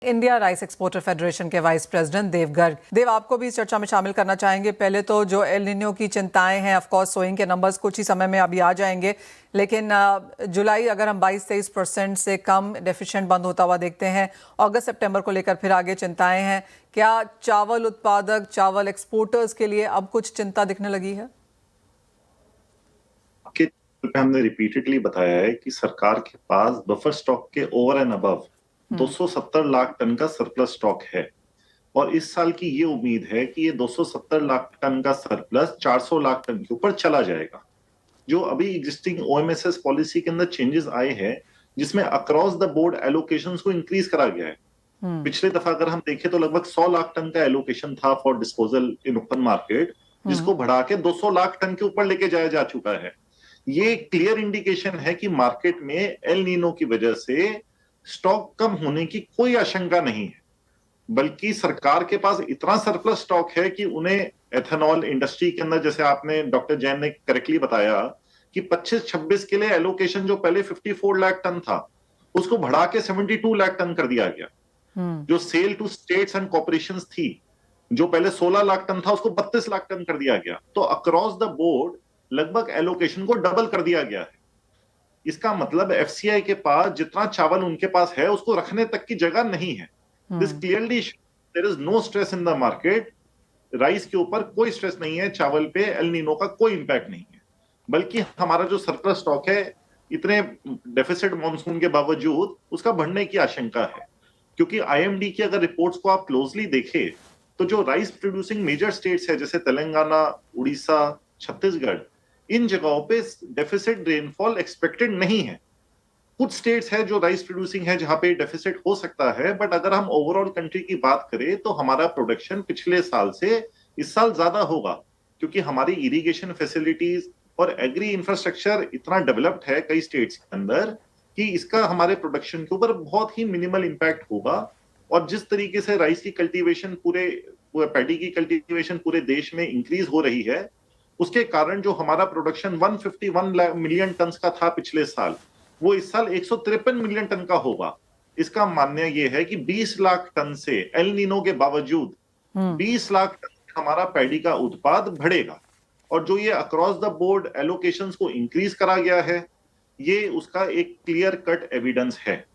India rice exporter federation के vice president देव गर्ग। देव, आपको भी इस चर्चा में शामिल करना चाहेंगे। पहले तो जो एल निनो की चिंताएं हैं, ऑफ कोर्स सोइंग के नंबर्स कुछ ही समय में अभी आ जाएंगे, लेकिन जुलाई अगर हम 22-23% से कम डेफिशिएंट बंद होता हुआ देखते हैं, अगस्त सितंबर को लेकर फिर आगे चिंताएं हैं। क्या चावल उत्पादक, चावल एक्सपोर्टर्स के लिए अब कुछ चिंता दिखने लगी है? हमने रिपीटेडली बताया है कि सरकार के पास बफर स्टॉक के over and above 270 lakh ton का सरप्लस स्टॉक है और इस साल की ये उम्मीद है कि ये 270 लाख टन का सरप्लस 400 लाख टन के ऊपर चला जाएगा। जो अभी एग्जिस्टिंग ओएमएसएस पॉलिसी के अंदर चेंजेस आए हैं, जिसमें अक्रॉस द बोर्ड एलोकेशंस को इंक्रीज करा गया है। पिछले दफा अगर हम देखें तो लगभग 100 लाख टन का एलोकेशन था for disposal in open market, जिसको बढ़ा के 200 लाख टन के ऊपर लेके जाया जा चुका है। ये क्लियर इंडिकेशन है कि मार्केट में एल नीनो की वजह से स्टॉक कम होने की कोई आशंका नहीं है, बल्कि सरकार के पास इतना सरप्लस स्टॉक है कि उन्हें एथेनॉल इंडस्ट्री के अंदर, जैसे आपने डॉक्टर जैन ने करेक्टली बताया कि 25-26 के लिए एलोकेशन जो पहले 54 लाख टन था, उसको बढ़ा के 72 लाख टन कर दिया गया। जो sale to states and corporations थी, जो पहले 16 लाख टन था, उसको 32 लाख टन कर दिया गया। तो अक्रॉस द बोर्ड लगभग एलोकेशन को डबल कर दिया गया है। इसका मतलब एफसीआई के पास जितना चावल उनके पास है, उसको रखने तक की जगह नहीं है। This clearly there is no stress in the market. Rice के ऊपर कोई स्ट्रेस नहीं है, चावल पे एल नीनो का कोई इंपैक्ट नहीं है, बल्कि हमारा जो सरप्लस स्टॉक है, इतने डेफिसिट मॉनसून के बावजूद उसका बढ़ने की आशंका है। क्योंकि आईएमडी की अगर रिपोर्ट्स को आप क्लोजली देखें तो जो राइस प्रोड्यूसिंग मेजर स्टेट्स है, जैसे तेलंगाना, उड़ीसा, छत्तीसगढ़, इन जगहों पे डेफिसिट रेनफॉल एक्सपेक्टेड नहीं है। कुछ स्टेट्स है जो राइस प्रोड्यूसिंग है जहां पे डेफिसिट हो सकता है, बट अगर हम ओवरऑल कंट्री की बात करें तो हमारा प्रोडक्शन पिछले साल से इस साल ज्यादा होगा, क्योंकि हमारी इरिगेशन फैसिलिटीज और एग्री इंफ्रास्ट्रक्चर इतना डेवलप्ड है कई स्टेट्स के अंदर कि इसका हमारे प्रोडक्शन के ऊपर बहुत ही मिनिमल इंपैक्ट होगा। और जिस तरीके से राइस की कल्टीवेशन पैडी की कल्टीवेशन पूरे देश में इंक्रीज हो रही है, उसके कारण जो हमारा प्रोडक्शन 151 मिलियन टन का था पिछले साल, वो इस साल 153 मिलियन टन का होगा। इसका मानना यह है कि 20 लाख टन से एल नीनो के बावजूद 20 लाख टन हमारा पैडी का उत्पाद बढ़ेगा। और जो ये अक्रॉस द बोर्ड एलोकेशंस को इंक्रीज करा गया है, ये उसका एक क्लियर कट एविडेंस है।